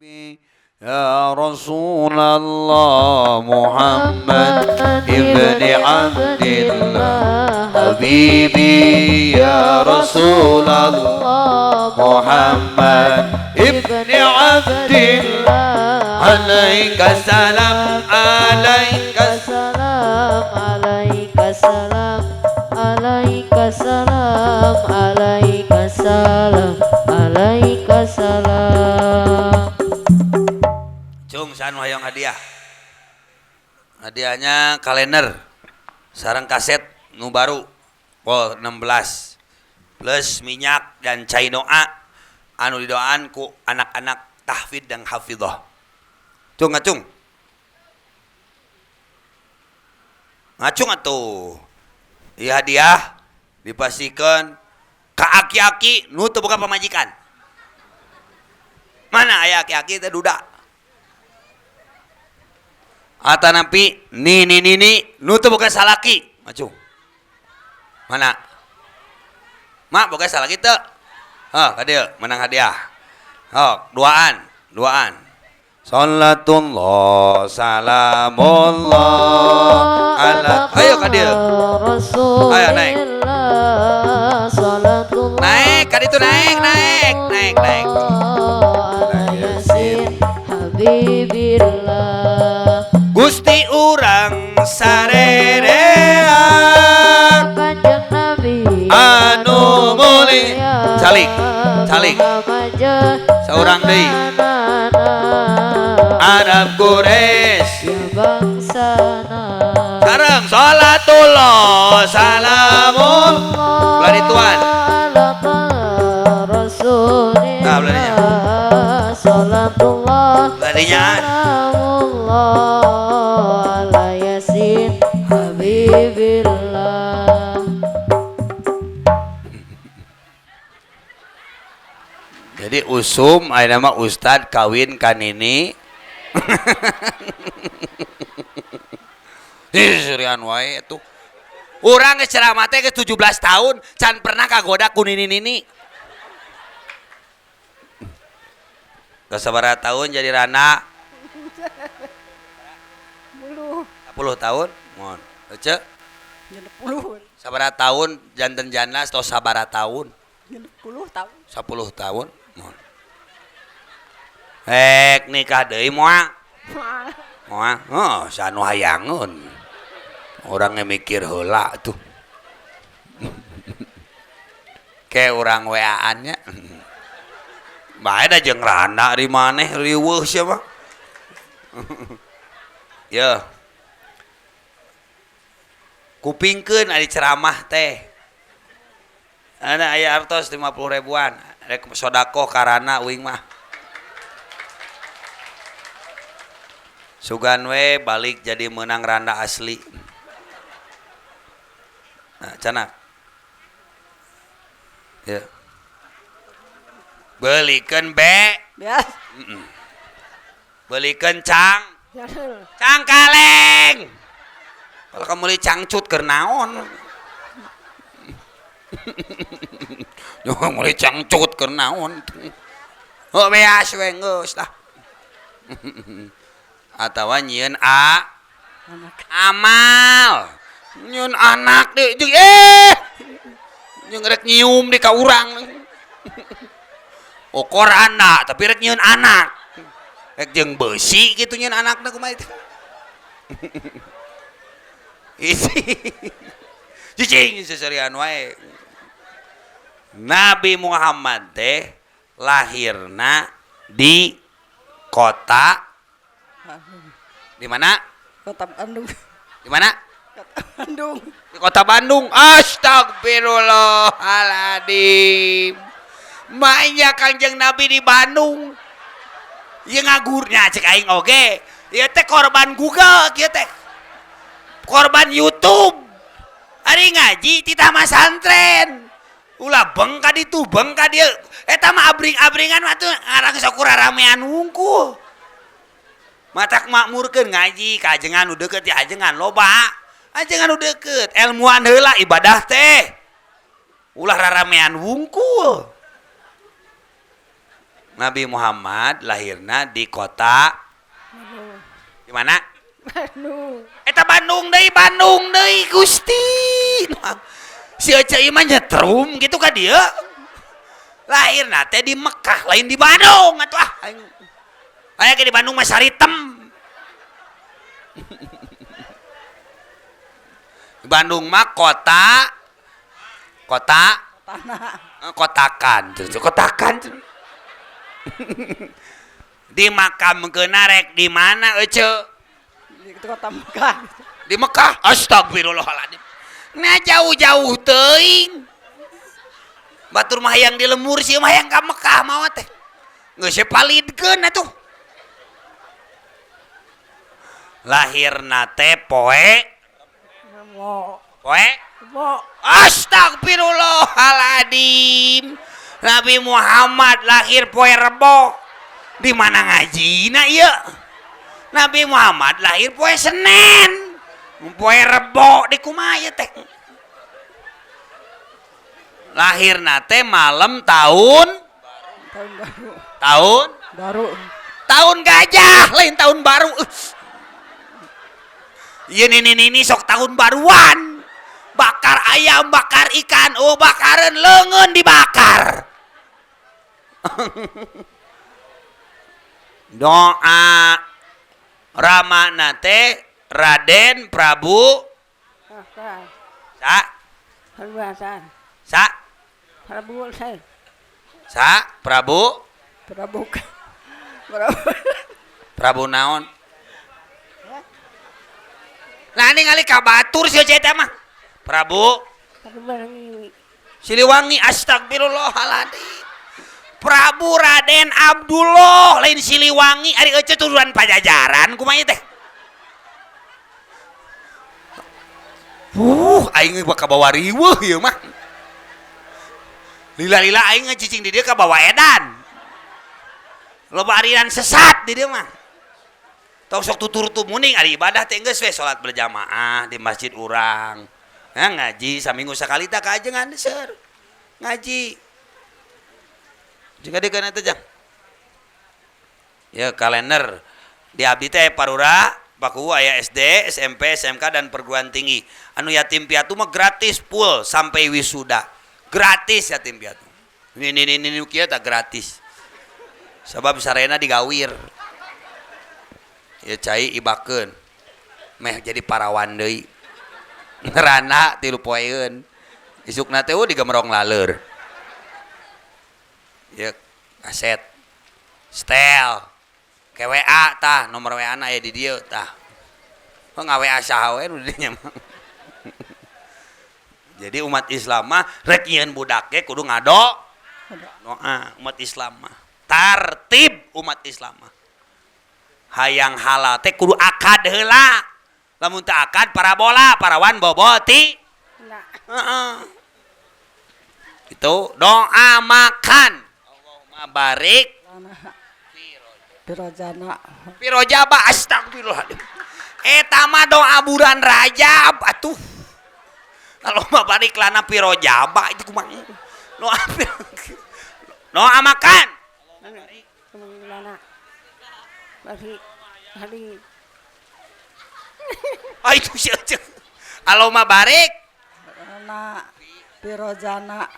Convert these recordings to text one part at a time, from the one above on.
يا رسول الله محمد ابن عبد الله حبيبي يا رسول الله محمد ابن عبد الله عليك السلام عليك السلام عليك السلام عليك السلام عليك السلام عليك السلام. Cung san hoyong hadiah. Hadiahnya kalender sareng kaset nu baru. Oh 16 plus minyak dan cai doa anu didoaan ku anak-anak tahfidz dan hafidhah. Cung ngacung. Ngacung atuh. Ieu hadiah dipasikeun ka aki-aki nu teu boga pamajikan. Mana aya aki-aki teh duda? Atanapi nini nu teu boga salaki. Ngacung. Mana? Mak boga salaki teu? Ka dieu menang hadiah. Duaan. Salatullah salamullah ala. Ayo ka dieu. Ayo naik. Naik ka ditu naik. Habibillah Gusti urang sarerean Kanjeng Nabi anu mulia calik saurang deui Arab Quraisy ya bangsana sareng salatullah salamullah belani tuan Rasulillah belaninya salatullah belaninya salamullah ala yasin habibillah. Jadi usum aya nama ustad kawin kanini Surian wae atuh. Urang geus ceramah teh geus 17 tahun can pernah kagoda ku nini-nini. Geus sabaraha tahun jadi rana? 10 tahun? Mohon. Ece? 10 Sabaraha tahun janten jana atau sabaraha tahun? 10 tahun 10 tahun? Mohon. Hek nikah deui moal. Moal. Oh, sanu hayangeun. Orangnya mikir heula tuh. Kayak orang WA-annya. Bae da jeung rana di maneh riweuh sia mah. Ye. Kupingkeun ari ceramah teh. Ana aya artos 50 ribuan. Rek sodaqoh karana uing mah. Sugan we balik jadi menang randa asli. Nah, canak. Ya. Belikeun be. bias Belikeun cang. Cang kaleng. Kalau kamu li cangcut keur naon? Jangan mulai cangcut keur naon. Oh beas we geus tah. Atawa nyieun amal. Nyieun anak deui jeung jeung rek nyium di ka urang. Ukurana tapi rek nyieun anak. Rek jeung beusi kitu nyieun anakna kumaha itu. Cicing seserian wae. Nabi Muhammad teh lahirna di kota di mana? Kota Bandung. Di mana? Kota Bandung. Di kota Bandung. Astagfirullahaladzim. Mainnya Kangjeng Nabi di Bandung. Ieu ngagurnya cek aing oge. Ieu teh korban Google kieu teh. Korban YouTube. Ari ngaji ti tamah santren. Ulah bengka ditu bengka dieu. Eta mah abring-abringan mah tuh ngarang sok ramean wungkul. Matak makmurkeun ngaji ka ajengan nu deukeut ya ajengan loba. Ajengan nu deukeut ilmuan heula ibadah teh. Ulah raramean wungkul. Nabi Muhammad lahirna di kota Bandung. di mana? Bandung. Eta Bandung deui Gusti. Si Ece ieu mah nyetrum gitu ka dieu. Lahirna teh di Mekah, lain di Bandung atuh ah. Aya ge di Bandung mah saritem. Bandung mah kota Tanah. kotakan di makam rek di mana Ece? Di kota Mekah. Di Mekah. Astagfirullahaladzim. Nah jauh-jauh teuing. Batur mah hayang di lemur sih mah hayang ka Mekah mah teh. Geus palidkeun atuh. Lahirna teh poe Astagfirullahaladzim. Nabi Muhammad lahir poe Rebo. Di mana ngajina ieu? Nabi Muhammad lahir poe Senin. Poe Rebo di kumaha ieu teh? Lahirna teh malam Tahun baru. tahun gajah lain tahun baru. Ieu ini sok tahun baruan. Bakar ayam, bakar ikan, bakareun leungeun dibakar. Doa ramana teh Raden Prabu Prabu naon? Nah ini ngali kabatur si Ece mah. Prabu Siliwangi. Astagfirullahaladzim. Prabu Raden Abdullah lain Siliwangi. Ari Ece turunan Pajajaran kumaha teh? Aing baka bawa riweuh ieu mah. Lila-lila aing ngecicing di dieu ka bawa edan. Loba arian sesat di dieu mah. Tong sok tutur tumuning ari ibadah teh geus we salat berjamaah di masjid urang. Nah, ngaji saminggu sakali tak kaajengan seur. Ngaji. Jika dikeun teh jang. Ya kalender di abdi teh parura baku aya SD, SMP, SMK dan perguruan tinggi. Anu yatim piatu mah gratis full sampai wisuda. Gratis yatim piatu. Ini kieu tah gratis. Sabab sarena digawir. Ya cai ibakeun. Meh jadi parawan deui. Ngerana 3 poeun. Isukna teh digemrong laleur. Ya kaset. Stel. Ke WA tah, nomor WA na aya di dieu tah. Ngawe saha we nu dinya mah. Jadi umat Islam mah rek nyieun budak ge kudu ngado. Doa umat Islam mah. Tartib umat Islam mah. Hayang halal teh kudu akad heula. Lamun teu akad parabola, parawan boboti. Itu doa makan. Allahumma barik Pirojaba astagfirullahaladzim. Eta mah doa bulan Rajab atuh. Allahumma barik lana pirojaba itu kumaha? Doa makan. Itu sih. Allahumma barik Pirojana.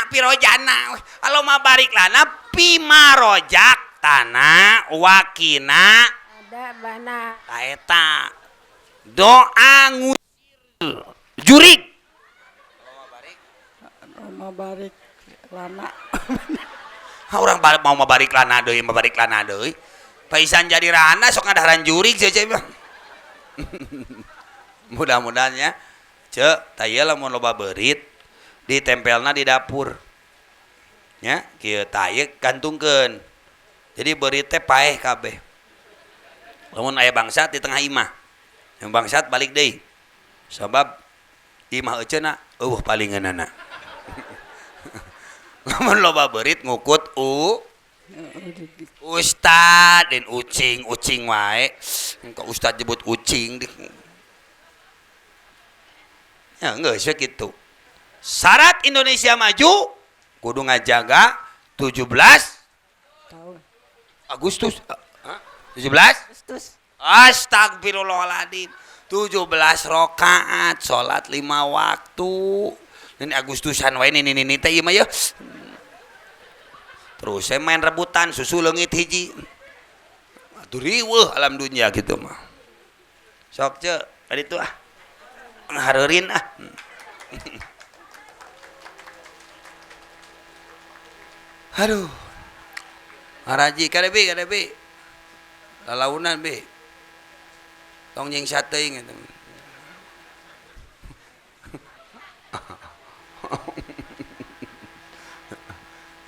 Pirojana. Allahumma barik lana pimarojak tanah wakina Ada bana. Eta doa ngusir jurig. Allahumma barik lana. Orang mau mabarik lana deui. Paisan jadi rana sok ngadaharan jurig cece bilang. Mudah-mudahan ya. Cek, taya lamun loba beurit ditempelna di dapur. Ya, kieu taya gantungkeun. Jadi beurit teh paeh kabeh. Lamun aya bangsat di tengah imah. Yang bangsat balik deui. Sabab imah euceuna palingeunana. Lamun loba beurit ngukut Ustad dan ucing wae. Engko ustad nyebut ucing. Ya geus we kitu. Syarat Indonesia maju kudu ngajaga 17 tahun Agustus. 17? Agustus Astagfirullahaladzim. 17 rakaat salat 5 waktu. Ini Agustusan wae ini teh ieu mah ya. Terus saya main rebutan susu leungit hiji. Atuh riweuh alam dunia gitu mah. Sok ce, tadi tuh hareurin Aduh. Haraji kadebe. Lalaunan be. Tong jeung sateuing eta.